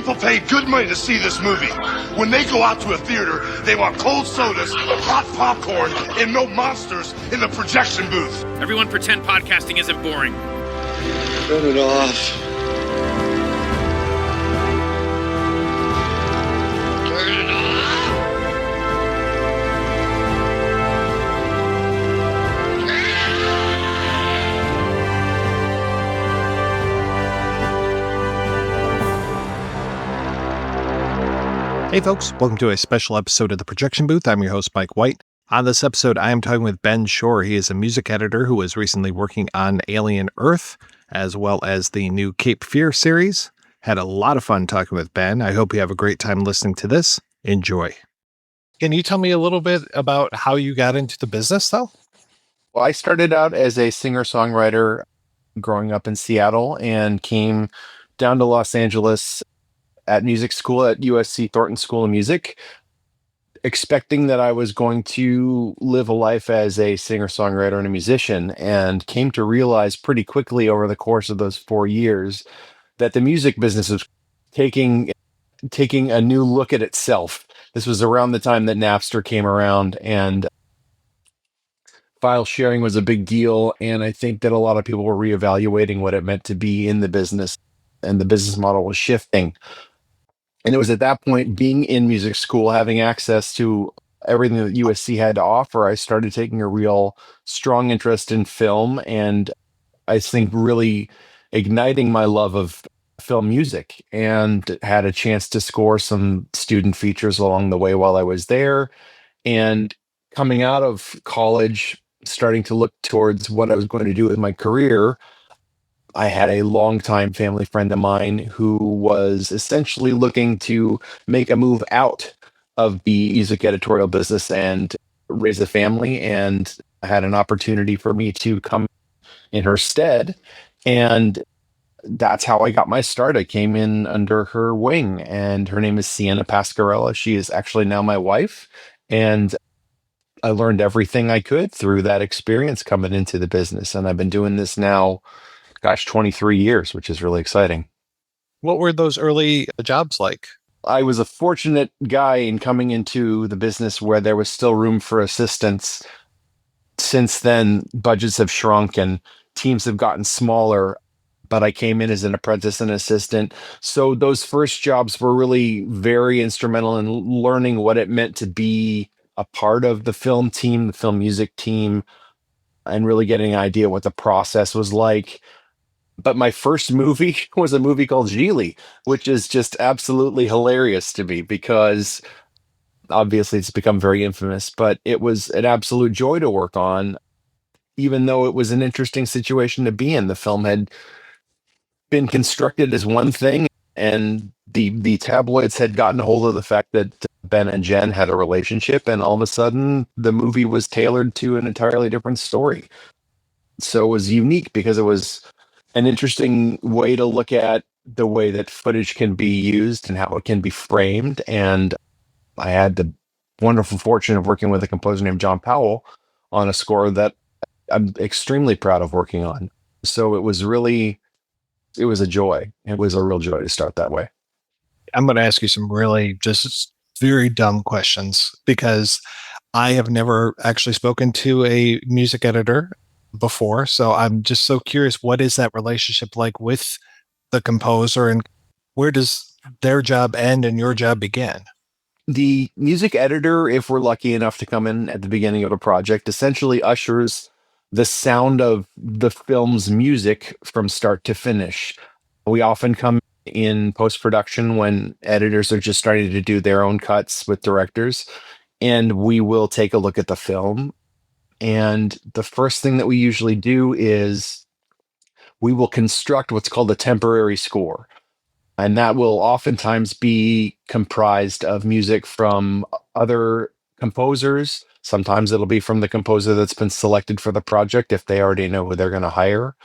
People pay good money to see this movie. When they go out to a theater, they want cold sodas, hot popcorn, and no monsters in the projection booth. Everyone pretend podcasting isn't boring. Turn it off. Turn it off. Hey folks, welcome to a special episode of The Projection Booth. I'm your host, Mike White. On this episode, I am talking with Ben Schor. He is a music editor who was recently working on Alien Earth, as well as the new Cape Fear series. Had a lot of fun talking with Ben. I hope you have a great time listening to this. Enjoy. Can you tell me a little bit about how you got into the business, though? Well, I started out as a singer-songwriter growing up in Seattle and came down to Los Angeles at music school at USC Thornton School of Music, expecting that I was going to live a life as a singer-songwriter and a musician, and came to realize pretty quickly over the course of those 4 years that the music business was taking a new look at itself. This was around the time that Napster came around and file sharing was a big deal, and I think that a lot of people were reevaluating what it meant to be in the business, and the business model was shifting. And it was at that point, being in music school, having access to everything that USC had to offer, I started taking a real strong interest in film, and I think really igniting my love of film music, and had a chance to score some student features along the way while I was there. And coming out of college, starting to look towards what I was going to do with my career, I had a longtime family friend of mine who was essentially looking to make a move out of the music editorial business and raise a family, and had an opportunity for me to come in her stead. And that's how I got my start. I came in under her wing, and her name is Sienna Pascarella. She is actually now my wife, and I learned everything I could through that experience coming into the business. And I've been doing this now, 23 years, which is really exciting. What were those early jobs like? I was a fortunate guy in coming into the business where there was still room for assistants. Since then, budgets have shrunk and teams have gotten smaller, but I came in as an apprentice and assistant. So those first jobs were really very instrumental in learning what it meant to be a part of the film team, the film music team, and really getting an idea what the process was like. But my first movie was a movie called Gigli, which is just absolutely hilarious to me because obviously it's become very infamous, but it was an absolute joy to work on, even though it was an interesting situation to be in. The film had been constructed as one thing, and the tabloids had gotten a hold of the fact that Ben and Jen had a relationship, and all of a sudden the movie was tailored to an entirely different story. So it was unique because it was an interesting way to look at the way that footage can be used and how it can be framed. And I had the wonderful fortune of working with a composer named John Powell on a score that I'm extremely proud of working on. So it was a joy. It was a real joy to start that way. I'm going to ask you some really just very dumb questions because I have never actually spoken to a music editor before. So I'm just so curious, what is that relationship like with the composer, and where does their job end and your job begin? The music editor, if we're lucky enough to come in at the beginning of a project, essentially ushers the sound of the film's music from start to finish. We often come in post-production when editors are just starting to do their own cuts with directors, and we will take a look at the film. And the first thing that we usually do is we will construct what's called a temporary score. And that will oftentimes be comprised of music from other composers. Sometimes it'll be from the composer that's been selected for the project if they already know who they're going to hire.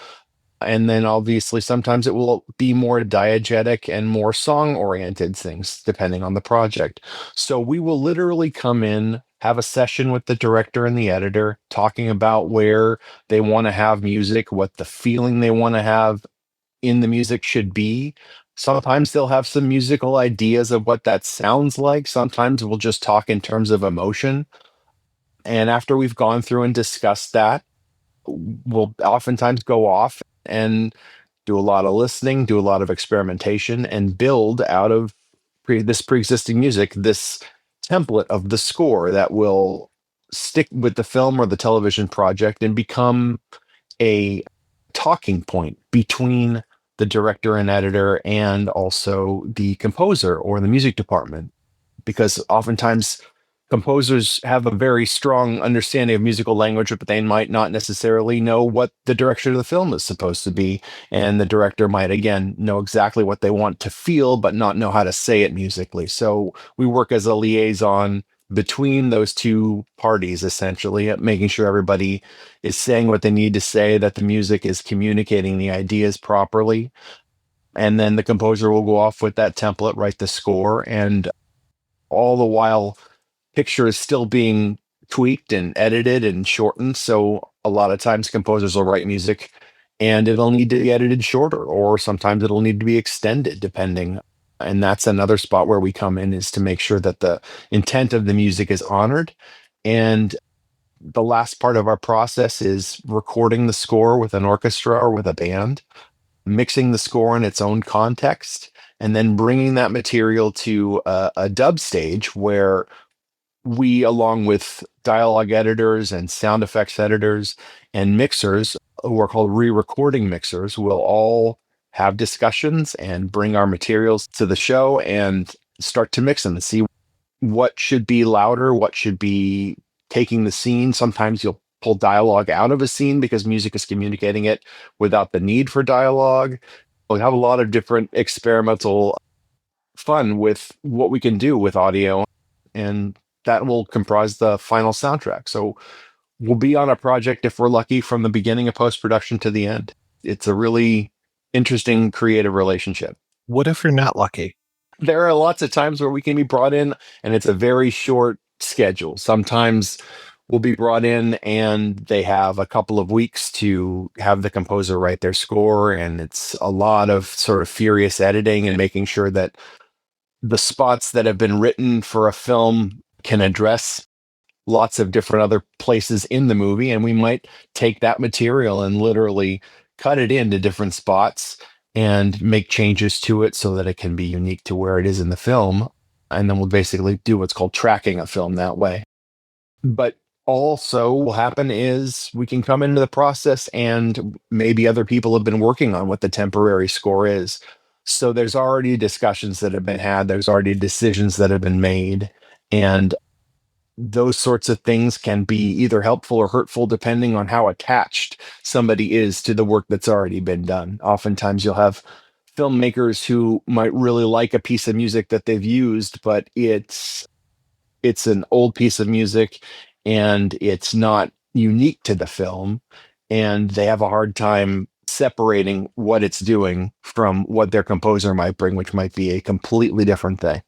And then obviously sometimes it will be more diegetic and more song-oriented things, depending on the project. So we will literally come in, have a session with the director and the editor, talking about where they want to have music, what the feeling they want to have in the music should be. Sometimes they'll have some musical ideas of what that sounds like. Sometimes we'll just talk in terms of emotion. And after we've gone through and discussed that, we'll oftentimes go off and do a lot of listening, do a lot of experimentation, and build out of this pre-existing music, this template of the score that will stick with the film or the television project and become a talking point between the director and editor and also the composer or the music department. Because oftentimes composers have a very strong understanding of musical language, but they might not necessarily know what the direction of the film is supposed to be. And the director might, again, know exactly what they want to feel, but not know how to say it musically. So we work as a liaison between those two parties, essentially, at making sure everybody is saying what they need to say, that the music is communicating the ideas properly. And then the composer will go off with that template, write the score, and all the while picture is still being tweaked and edited and shortened. So a lot of times composers will write music and it'll need to be edited shorter, or sometimes it'll need to be extended depending. And that's another spot where we come in, is to make sure that the intent of the music is honored. And the last part of our process is recording the score with an orchestra or with a band, mixing the score in its own context, and then bringing that material to a dub stage where we, along with dialogue editors and sound effects editors and mixers, who are called re-recording mixers, will all have discussions and bring our materials to the show and start to mix them and see what should be louder, what should be taking the scene. Sometimes you'll pull dialogue out of a scene because music is communicating it without the need for dialogue. We have a lot of different experimental fun with what we can do with audio, and that will comprise the final soundtrack. So we'll be on a project, if we're lucky, from the beginning of post-production to the end. It's a really interesting creative relationship. What if you're not lucky? There are lots of times where we can be brought in and it's a very short schedule. Sometimes we'll be brought in and they have a couple of weeks to have the composer write their score, and it's a lot of sort of furious editing and making sure that the spots that have been written for a film can address lots of different other places in the movie. And we might take that material and literally cut it into different spots and make changes to it so that it can be unique to where it is in the film. And then we'll basically do what's called tracking a film that way. But also what will happen is we can come into the process and maybe other people have been working on what the temporary score is. So there's already discussions that have been had, there's already decisions that have been made, and those sorts of things can be either helpful or hurtful depending on how attached somebody is to the work that's already been done. Oftentimes you'll have filmmakers who might really like a piece of music that they've used, but it's an old piece of music and it's not unique to the film, and they have a hard time separating what it's doing from what their composer might bring, which might be a completely different thing.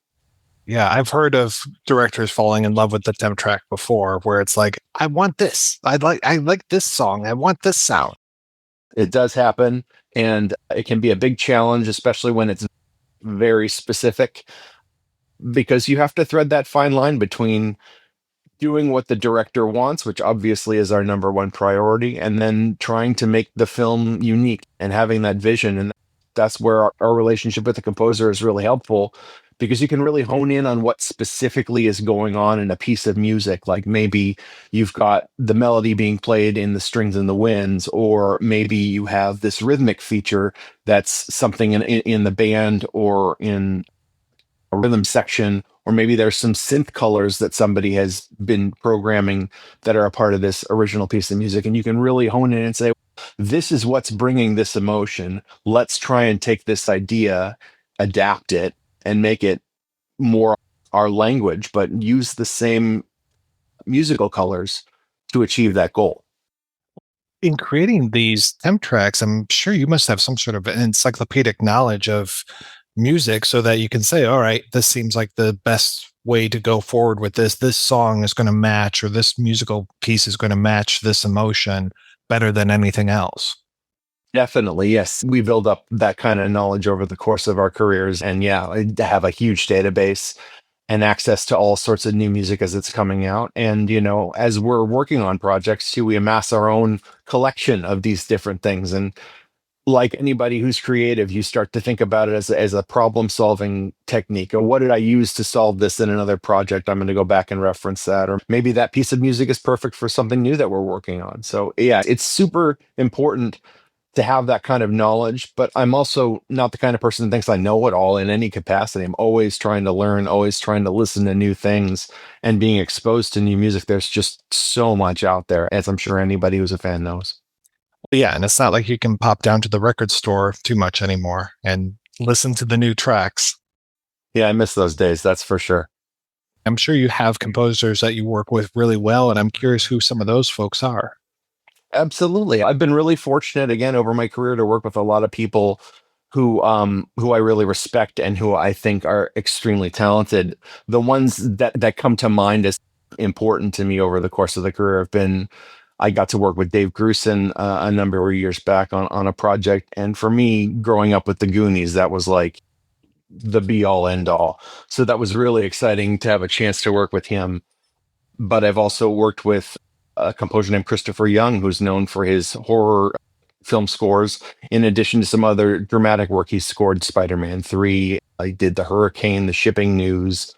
Yeah, I've heard of directors falling in love with the temp track before, where it's like, I want this. I like this song. I want this sound. It does happen, and it can be a big challenge, especially when it's very specific, because you have to thread that fine line between doing what the director wants, which obviously is our number one priority, and then trying to make the film unique and having that vision. And that's where our relationship with the composer is really helpful, because you can really hone in on what specifically is going on in a piece of music. Like maybe you've got the melody being played in the strings and the winds, or maybe you have this rhythmic feature that's something in the band or in a rhythm section, or maybe there's some synth colors that somebody has been programming that are a part of this original piece of music. And you can really hone in and say, this is what's bringing this emotion. Let's try and take this idea, adapt it, and make it more our language, but use the same musical colors to achieve that goal. In creating these temp tracks, I'm sure you must have some sort of encyclopedic knowledge of music so that you can say, all right, this seems like the best way to go forward with this. This song is going to match, or this musical piece is going to match this emotion better than anything else. Definitely, yes. We build up that kind of knowledge over the course of our careers. And yeah, I have a huge database and access to all sorts of new music as it's coming out. And, as we're working on projects too, we amass our own collection of these different things. And like anybody who's creative, you start to think about it as a problem solving technique. Or what did I use to solve this in another project? I'm going to go back and reference that. Or maybe that piece of music is perfect for something new that we're working on. So, yeah, it's super important to have that kind of knowledge, but I'm also not the kind of person that thinks I know it all in any capacity. I'm always trying to learn, always trying to listen to new things and being exposed to new music. There's just so much out there, as I'm sure anybody who's a fan knows. Yeah, and it's not like you can pop down to the record store too much anymore and listen to the new tracks. Yeah, I miss those days, that's for sure. I'm sure you have composers that you work with really well, and I'm curious who some of those folks are. Absolutely. I've been really fortunate again over my career to work with a lot of people who I really respect and who I think are extremely talented. The ones that come to mind as important to me over the course of the career have been I got to work with Dave Grusin a number of years back on a project. And for me, growing up with the Goonies, that was like the be all end all. So that was really exciting to have a chance to work with him. But I've also worked with a composer named Christopher Young, who's known for his horror film scores, in addition to some other dramatic work. He scored Spider-Man 3. He did The Hurricane, The Shipping News.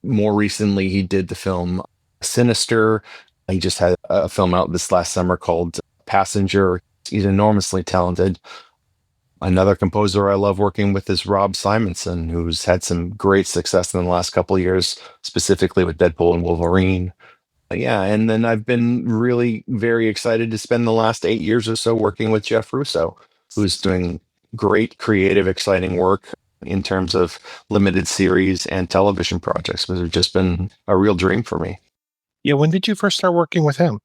More recently, he did the film Sinister. He just had a film out this last summer called Passenger. He's enormously talented. Another composer I love working with is Rob Simonson, who's had some great success in the last couple of years, specifically with Deadpool and Wolverine. Yeah, and then I've been really very excited to spend the last 8 years or so working with Jeff Russo, who's doing great, creative, exciting work in terms of limited series and television projects, which have just been a real dream for me. Yeah, when did you first start working with him?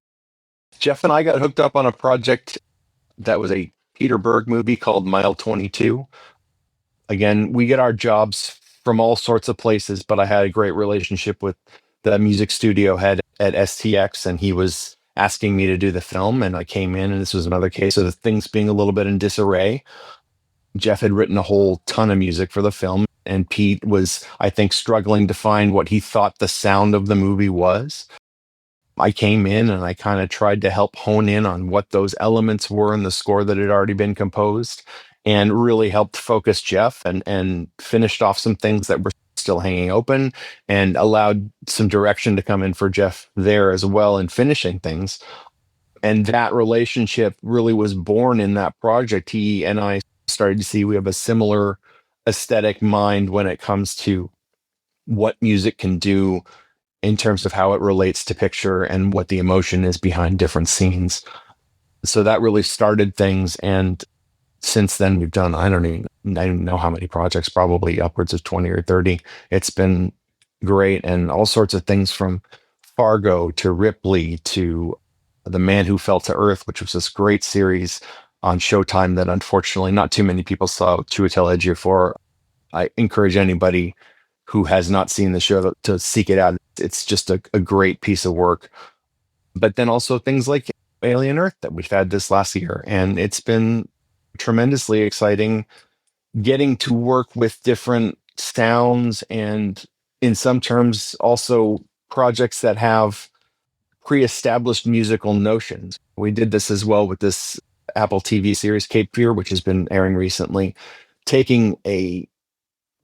Jeff and I got hooked up on a project that was a Peter Berg movie called Mile 22. Again, we get our jobs from all sorts of places, but I had a great relationship with the music studio head at STX, and he was asking me to do the film. And I came in, and this was another case of things being a little bit in disarray. Jeff had written a whole ton of music for the film, and Pete was, I think, struggling to find what he thought the sound of the movie was. I came in and I kind of tried to help hone in on what those elements were in the score that had already been composed, and really helped focus Jeff and finished off some things that were still hanging open, and allowed some direction to come in for Jeff there as well in finishing things. And that relationship really was born in that project. He and I started to see we have a similar aesthetic mind when it comes to what music can do in terms of how it relates to picture and what the emotion is behind different scenes. So that really started things. And since then, we've done, I don't even know how many projects, probably upwards of 20 or 30. It's been great. And all sorts of things from Fargo to Ripley to The Man Who Fell to Earth, which was this great series on Showtime that unfortunately not too many people saw. Chiwetel Ejiofor. I encourage anybody who has not seen the show to seek it out. It's just a great piece of work. But then also things like Alien Earth that we've had this last year. And it's been tremendously exciting getting to work with different sounds, and in some terms also projects that have pre-established musical notions. We did this as well with this Apple TV series Cape Fear, which has been airing recently, taking a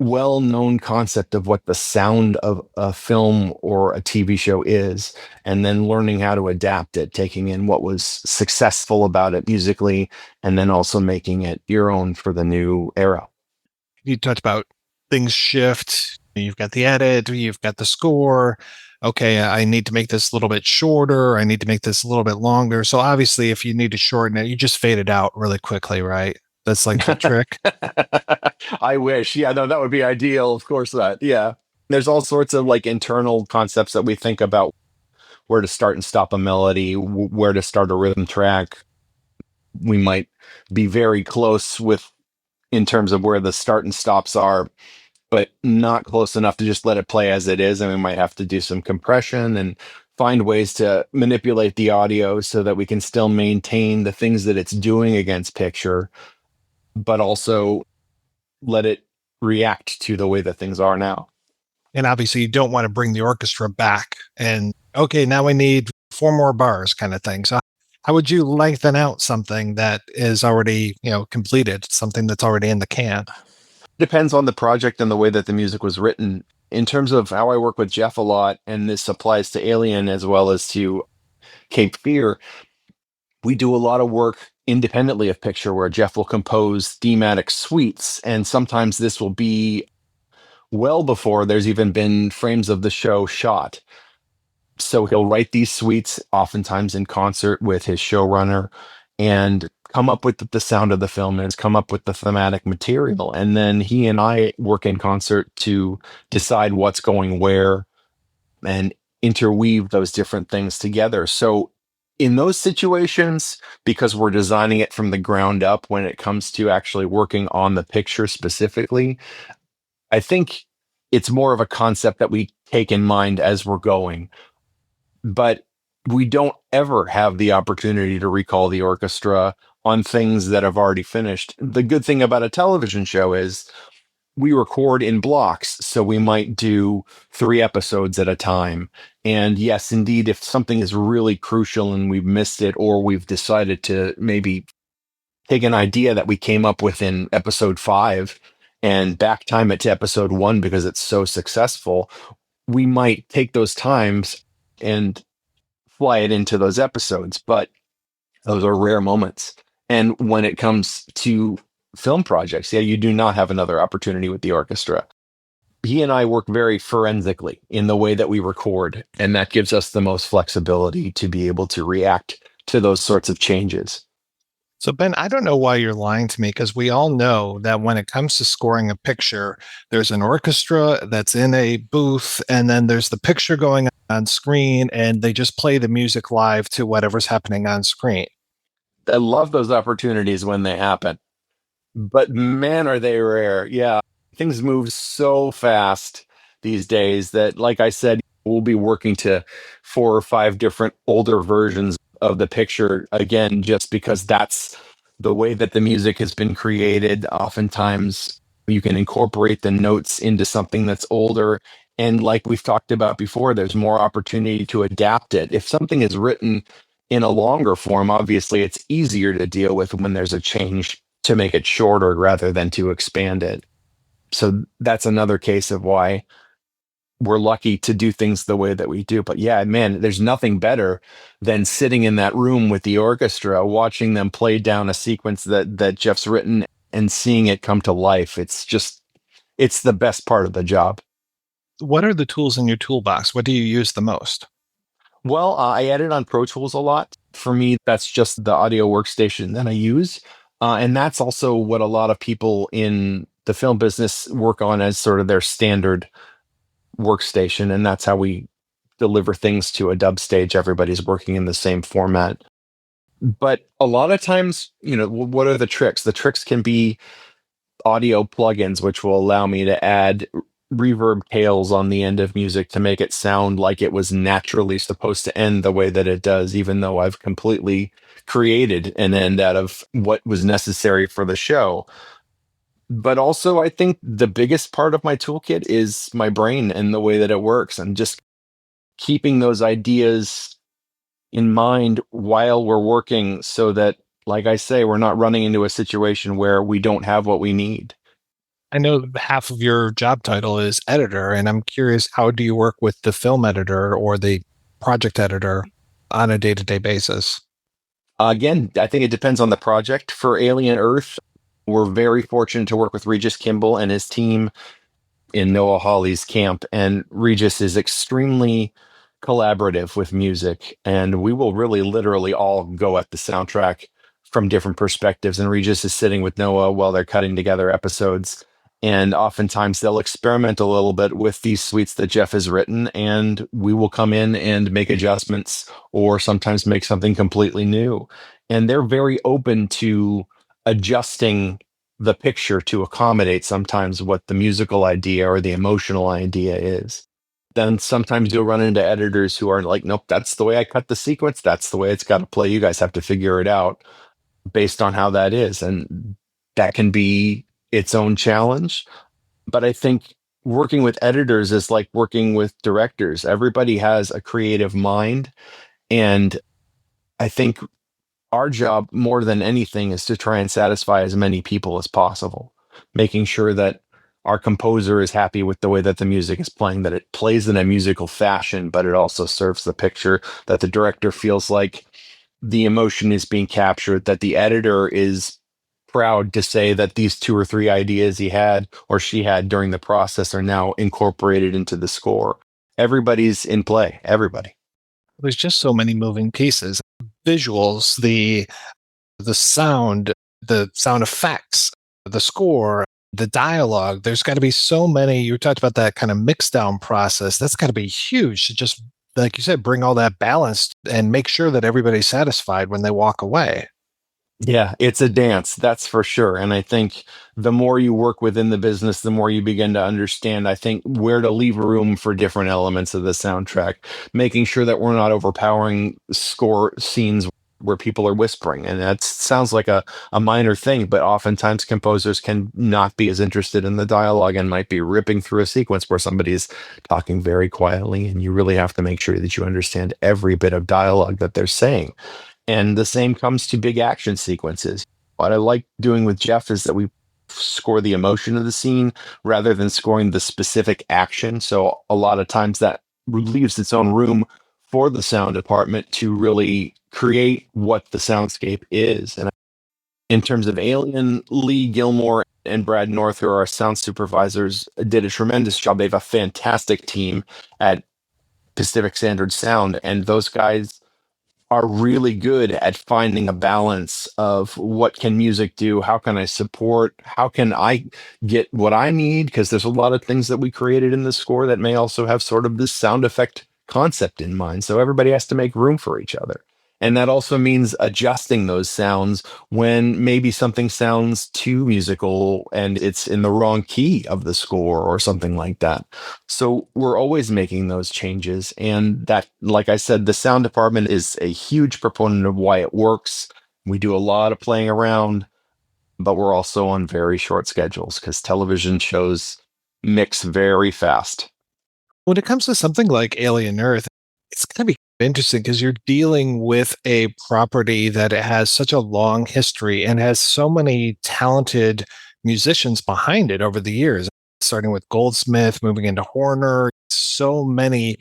well-known concept of what the sound of a film or a TV show is, and then learning how to adapt it, taking in what was successful about it musically, and then also making it your own for the new era. You talked about things shift. You've got the edit, you've got the score. Okay, I need to make this a little bit shorter. I need to make this a little bit longer. So obviously, if you need to shorten it, you just fade it out really quickly, right? That's like the trick. I wish. Yeah, no, that would be ideal. Of course not. Yeah. There's all sorts of like internal concepts that we think about: where to start and stop a melody, where to start a rhythm track. We might be very close with in terms of where the start and stops are, but not close enough to just let it play as it is. And we might have to do some compression and find ways to manipulate the audio so that we can still maintain the things that it's doing against picture, but also let it react to the way that things are now. And obviously, you don't want to bring the orchestra back and, okay, now we need 4 more bars kind of thing. So how would you lengthen out something that is already, completed, something that's already in the can? Depends on the project and the way that the music was written. In terms of how I work with Jeff a lot, and this applies to Alien as well as to Cape Fear, we do a lot of work independently of picture where Jeff will compose thematic suites. And sometimes this will be well before there's even been frames of the show shot. So he'll write these suites oftentimes in concert with his showrunner and come up with the sound of the film and come up with the thematic material. And then he and I work in concert to decide what's going where and interweave those different things together. So in those situations, because we're designing it from the ground up when it comes to actually working on the picture specifically, I think it's more of a concept that we take in mind as we're going. But we don't ever have the opportunity to recall the orchestra on things that have already finished. The good thing about a television show is we record in blocks, so we might do 3 episodes at a time. And yes, indeed, if something is really crucial and we've missed it, or we've decided to maybe take an idea that we came up with in episode 5 and back time it to episode 1 because it's so successful, we might take those times and fly it into those episodes. But those are rare moments. And when it comes to film projects, yeah, you do not have another opportunity with the orchestra. He and I work very forensically in the way that we record, and that gives us the most flexibility to be able to react to those sorts of changes. So, Ben, I don't know why you're lying to me, because we all know that when it comes to scoring a picture, there's an orchestra that's in a booth, and then there's the picture going on screen, and they just play the music live to whatever's happening on screen. I love those opportunities when they happen, but man, are they rare. Yeah, things move so fast these days that, like I said, we'll be working to 4 or 5 different older versions of the picture again, just because that's the way that the music has been created. Oftentimes, you can incorporate the notes into something that's older. And like we've talked about before, there's more opportunity to adapt it. If something is written in a longer form, obviously it's easier to deal with when there's a change to make it shorter rather than to expand it. So that's another case of why we're lucky to do things the way that we do. But yeah, man, there's nothing better than sitting in that room with the orchestra, watching them play down a sequence that Jeff's written and seeing it come to life. It's the best part of the job. What are the tools in your toolbox? What do you use the most? Well, I edit on Pro Tools a lot. For me, that's just the audio workstation that I use. And that's also what a lot of people in the film business work on as sort of their standard workstation. And that's how we deliver things to a dub stage. Everybody's working in the same format. But a lot of times, what are the tricks? The tricks can be audio plugins, which will allow me to add reverb tails on the end of music to make it sound like it was naturally supposed to end the way that it does, even though I've completely created an end out of what was necessary for the show. But also, I think the biggest part of my toolkit is my brain and the way that it works, and just keeping those ideas in mind while we're working so that, like I say, we're not running into a situation where we don't have what we need. I know half of your job title is editor, and I'm curious, how do you work with the film editor or the project editor on a day-to-day basis? Again, I think it depends on the project. For Alien Earth, we're very fortunate to work with Regis Kimball and his team in Noah Hawley's camp. And Regis is extremely collaborative with music, and we will really literally all go at the soundtrack from different perspectives. And Regis is sitting with Noah while they're cutting together episodes. And oftentimes they'll experiment a little bit with these suites that Jeff has written, and we will come in and make adjustments or sometimes make something completely new. And they're very open to adjusting the picture to accommodate sometimes what the musical idea or the emotional idea is. then sometimes you'll run into editors who are like, nope, that's the way I cut the sequence. That's the way it's got to play. You guys have to figure it out based on how that is. And that can be its own challenge. But I think working with editors is like working with directors. Everybody has a creative mind. And I think our job more than anything is to try and satisfy as many people as possible, making sure that our composer is happy with the way that the music is playing, that it plays in a musical fashion, but it also serves the picture, that the director feels like the emotion is being captured, that the editor is proud to say that these two or three ideas he had or she had during the process are now incorporated into the score. Everybody's in play, everybody. There's just so many moving pieces. Visuals, the sound, the sound effects, the score, the dialogue. There's got to be so many. You talked about that kind of mix down process. That's got to be huge to just, like you said, bring all that balance and make sure that everybody's satisfied when they walk away. Yeah, it's a dance, that's for sure. And I think the more you work within the business, the more you begin to understand, I think, where to leave room for different elements of the soundtrack, making sure that we're not overpowering score scenes where people are whispering. And that sounds like a minor thing, but oftentimes composers can not be as interested in the dialogue and might be ripping through a sequence where somebody's talking very quietly. And you really have to make sure that you understand every bit of dialogue that they're saying. And the same comes to big action sequences. What I like doing with Jeff is that we score the emotion of the scene rather than scoring the specific action. So a lot of times that leaves its own room for the sound department to really create what the soundscape is. And in terms of Alien, Lee Gilmore and Brad North, who are our sound supervisors, did a tremendous job. They have a fantastic team at Pacific Standard Sound, and those guys are really good at finding a balance of what can music do, how can I support, how can I get what I need, because there's a lot of things that we created in the score that may also have sort of this sound effect concept in mind. So everybody has to make room for each other. And that also means adjusting those sounds when maybe something sounds too musical and it's in the wrong key of the score or something like that. So we're always making those changes. And that, like I said, the sound department is a huge proponent of why it works. We do a lot of playing around, but we're also on very short schedules because television shows mix very fast. When it comes to something like Alien Earth, it's going to be interesting because you're dealing with a property that has such a long history and has so many talented musicians behind it over the years, starting with Goldsmith, moving into Horner, so many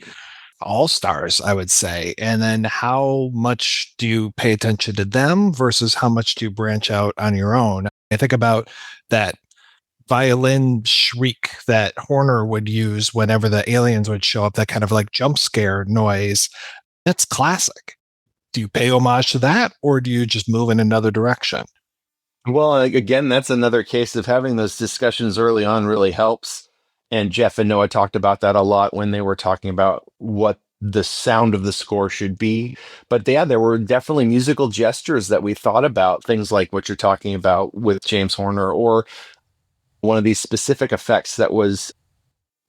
all-stars, I would say. And then how much do you pay attention to them versus how much do you branch out on your own? I think about that violin shriek that Horner would use whenever the aliens would show up, that kind of like jump scare noise. That's classic. Do you pay homage to that or do you just move in another direction? Well, again, that's another case of having those discussions early on really helps. And Jeff and Noah talked about that a lot when they were talking about what the sound of the score should be. But yeah, there were definitely musical gestures that we thought about, things like what you're talking about with James Horner, or one of these specific effects that was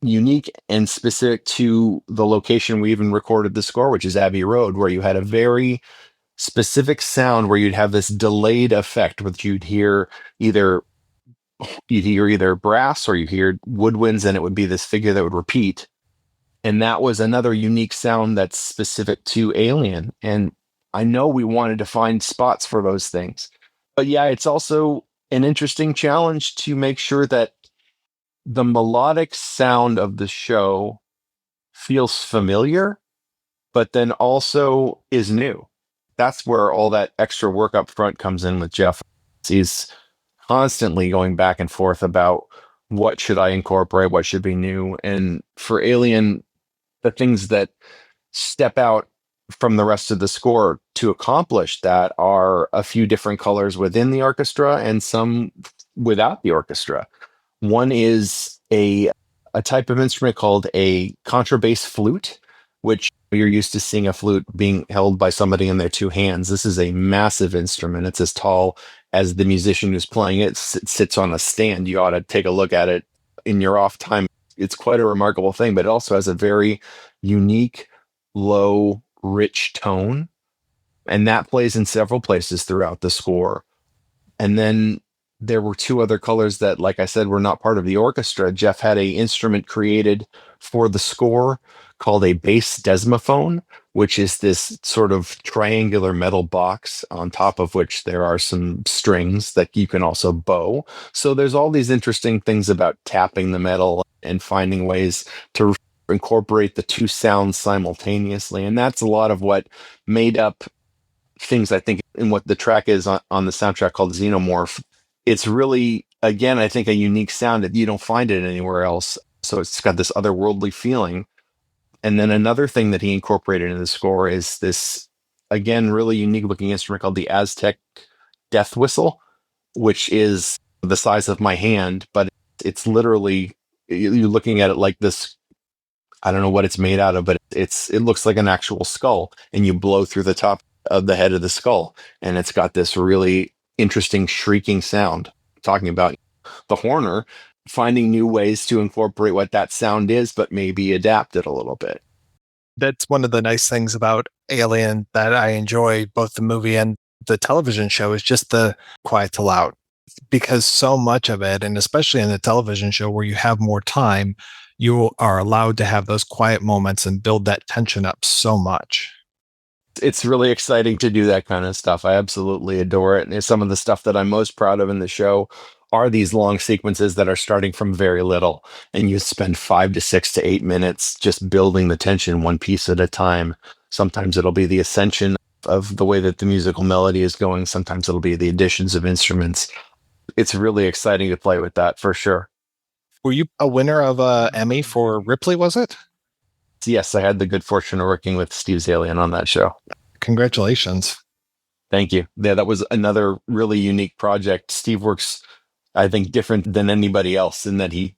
unique and specific to the location we even recorded the score, which is Abbey Road, where you had a very specific sound where you'd have this delayed effect, which you'd hear either brass or you hear woodwinds, and it would be this figure that would repeat. And that was another unique sound that's specific to Alien. And I know we wanted to find spots for those things. But yeah, it's also an interesting challenge to make sure that the melodic sound of the show feels familiar, but then also is new. That's where all that extra work up front comes in with Jeff. He's constantly going back and forth about what should I incorporate, what should be new. And for Alien, the things that step out from the rest of the score to accomplish that are a few different colors within the orchestra and some without the orchestra. One is a type of instrument called a contrabass flute, which you're used to seeing a flute being held by somebody in their two hands. This is a massive instrument. It's as tall as the musician who's playing it. It sits on a stand. You ought to take a look at it in your off time. it's quite a remarkable thing, but it also has a very unique, low, rich tone. And that plays in several places throughout the score. And then there were two other colors that, like I said, were not part of the orchestra. Jeff had a instrument created for the score called a bass desmophone, which is this sort of triangular metal box on top of which there are some strings that you can also bow. So there's all these interesting things about tapping the metal and finding ways to incorporate the two sounds simultaneously. And that's a lot of what made up things, I think, in what the track is on the soundtrack called Xenomorph. It's really, again, I think, a unique sound that you don't find it anywhere else. So it's got this otherworldly feeling. And then another thing that he incorporated in the score is this, again, really unique looking instrument called the Aztec death whistle, which is the size of my hand, but it's literally, you're looking at it like this. I don't know what it's made out of, but it looks like an actual skull, and you blow through the top of the head of the skull, and it's got this really interesting shrieking sound. Talking about the Horner, finding new ways to incorporate what that sound is, but maybe adapt it a little bit. That's one of the nice things about Alien that I enjoy, both the movie and the television show, is just the quiet to loud. Because so much of it, and especially in the television show where you have more time, you are allowed to have those quiet moments and build that tension up so much. It's really exciting to do that kind of stuff. I absolutely adore it. And some of the stuff that I'm most proud of in the show are these long sequences that are starting from very little. And you spend 5 to 6 to 8 minutes just building the tension one piece at a time. Sometimes it'll be the ascension of the way that the musical melody is going. Sometimes it'll be the additions of instruments. It's really exciting to play with that for sure. Were you a winner of an Emmy for Ripley, was it? Yes, I had the good fortune of working with Steve Zalian on that show. Congratulations. Thank you. Yeah, that was another really unique project. Steve works, I think, different than anybody else in that he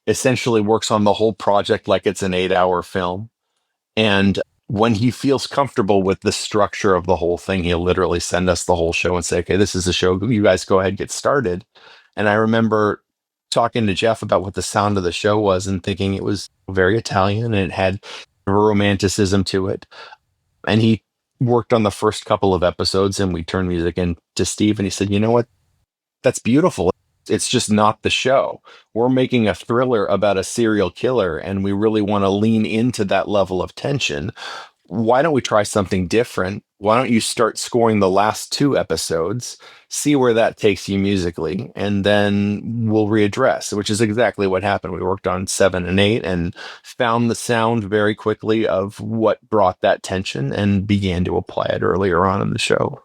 essentially works on the whole project like it's an 8-hour film. And when he feels comfortable with the structure of the whole thing, he'll literally send us the whole show and say, okay, this is the show. You guys go ahead and get started. And I remember talking to Jeff about what the sound of the show was and thinking it was very Italian and it had a romanticism to it. And he worked on the first couple of episodes and we turned music in to Steve and he said, you know what? That's beautiful. It's just not the show. We're making a thriller about a serial killer and we really want to lean into that level of tension. Why don't we try something different? Why don't you start scoring the last 2 episodes, see where that takes you musically, and then we'll readdress, which is exactly what happened. We worked on 7 and 8 and found the sound very quickly of what brought that tension and began to apply it earlier on in the show.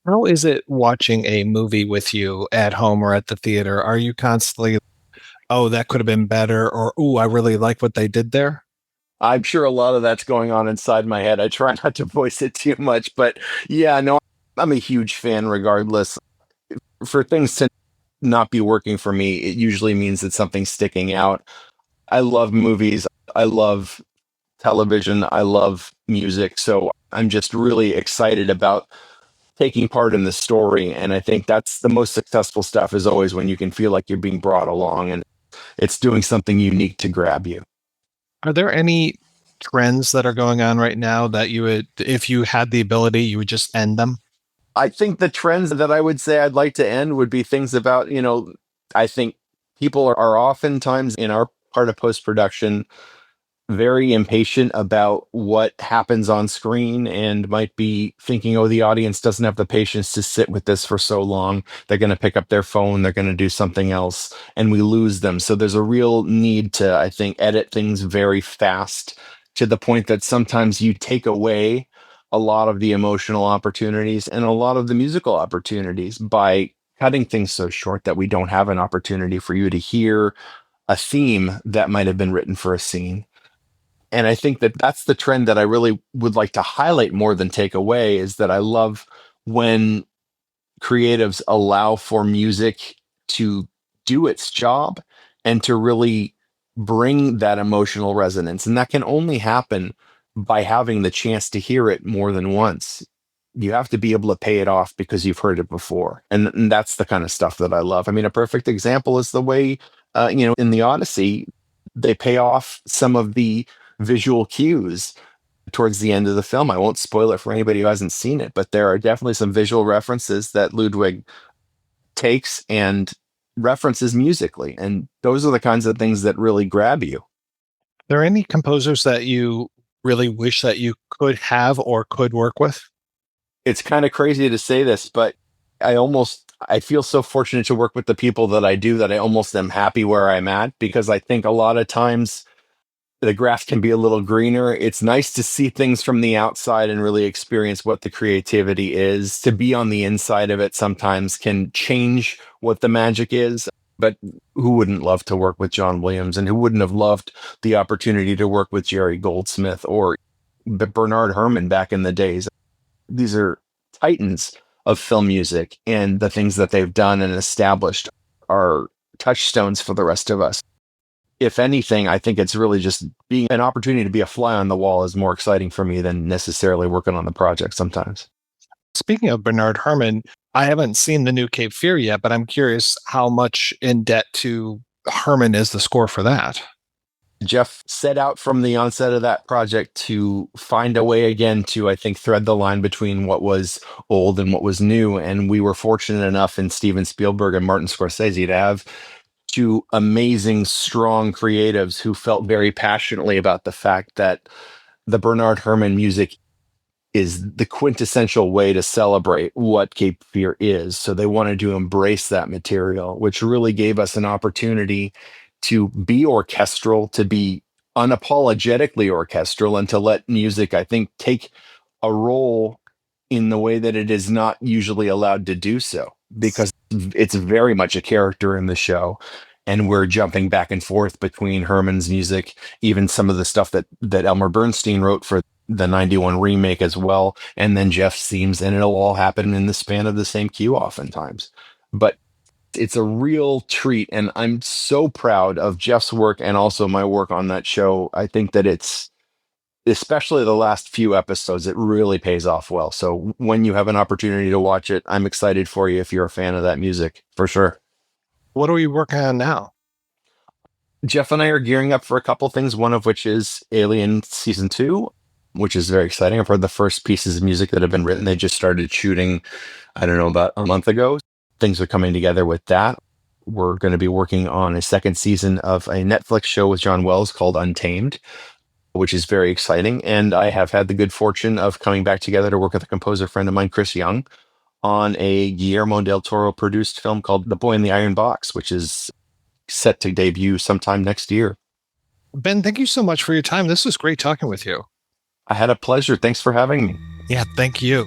How is it watching a movie with you at home or at the theater? Are you constantly, oh, that could have been better, or, oh, I really like what they did there? I'm sure a lot of that's going on inside my head. I try not to voice it too much, but yeah, no, I'm a huge fan regardless. For things to not be working for me, it usually means that something's sticking out. I love movies. I love television. I love music. So I'm just really excited about taking part in the story. And I think that's the most successful stuff is always when you can feel like you're being brought along and it's doing something unique to grab you. Are there any trends that are going on right now that you would, if you had the ability, you would just end them? I think the trends that I would say I'd like to end would be things about, I think people are oftentimes in our part of post-production very impatient about what happens on screen and might be thinking, oh, the audience doesn't have the patience to sit with this for so long. They're going to pick up their phone. They're going to do something else and we lose them. So there's a real need to, I think, edit things very fast to the point that sometimes you take away a lot of the emotional opportunities and a lot of the musical opportunities by cutting things so short that we don't have an opportunity for you to hear a theme that might have been written for a scene. And I think that that's the trend that I really would like to highlight more than take away is that I love when creatives allow for music to do its job and to really bring that emotional resonance. And that can only happen by having the chance to hear it more than once. You have to be able to pay it off because you've heard it before. And that's the kind of stuff that I love. I mean, a perfect example is the way, in the Odyssey, they pay off some of the visual cues towards the end of the film. I won't spoil it for anybody who hasn't seen it, but there are definitely some visual references that Ludwig takes and references musically. And those are the kinds of things that really grab you. Are there any composers that you really wish that you could have or could work with? It's kind of crazy to say this, but I feel so fortunate to work with the people that I do that I almost am happy where I'm at, because I think a lot of times the grass can be a little greener. It's nice to see things from the outside and really experience what the creativity is. To be on the inside of it sometimes can change what the magic is. But who wouldn't love to work with John Williams, and who wouldn't have loved the opportunity to work with Jerry Goldsmith or Bernard Herrmann back in the days? These are titans of film music, and the things that they've done and established are touchstones for the rest of us. If anything, I think it's really just being an opportunity to be a fly on the wall is more exciting for me than necessarily working on the project sometimes. Speaking of Bernard Herrmann, I haven't seen the new Cape Fear yet, but I'm curious how much in debt to Herrmann is the score for that. Jeff set out from the onset of that project to find a way again to, I think, thread the line between what was old and what was new. And we were fortunate enough in Steven Spielberg and Martin Scorsese to have two amazing, strong creatives who felt very passionately about the fact that the Bernard Herrmann music is the quintessential way to celebrate what Cape Fear is. So they wanted to embrace that material, which really gave us an opportunity to be orchestral, to be unapologetically orchestral, and to let music, I think, take a role in the way that it is not usually allowed to do so, because it's very much a character in the show. And we're jumping back and forth between Herrmann's music, even some of the stuff that Elmer Bernstein wrote for the 91 remake as well, and then Jeff's themes, and it'll all happen in the span of the same cue oftentimes. But it's a real treat, and I'm so proud of Jeff's work and also my work on that show. I think that it's, especially the last few episodes, it really pays off well. So when you have an opportunity to watch it, I'm excited for you if you're a fan of that music, for sure. What are we working on now? Jeff and I are gearing up for a couple things, one of which is Alien Season 2, which is very exciting. I've heard the first pieces of music that have been written. They just started shooting, I don't know, about a month ago. Things are coming together with that. We're going to be working on a second season of a Netflix show with John Wells called Untamed, which is very exciting. And I have had the good fortune of coming back together to work with a composer friend of mine, Chris Young, on a Guillermo del Toro produced film called The Boy in the Iron Box, which is set to debut sometime next year. Ben, thank you so much for your time. This was great talking with you. I had a pleasure. Thanks for having me. Yeah, thank you.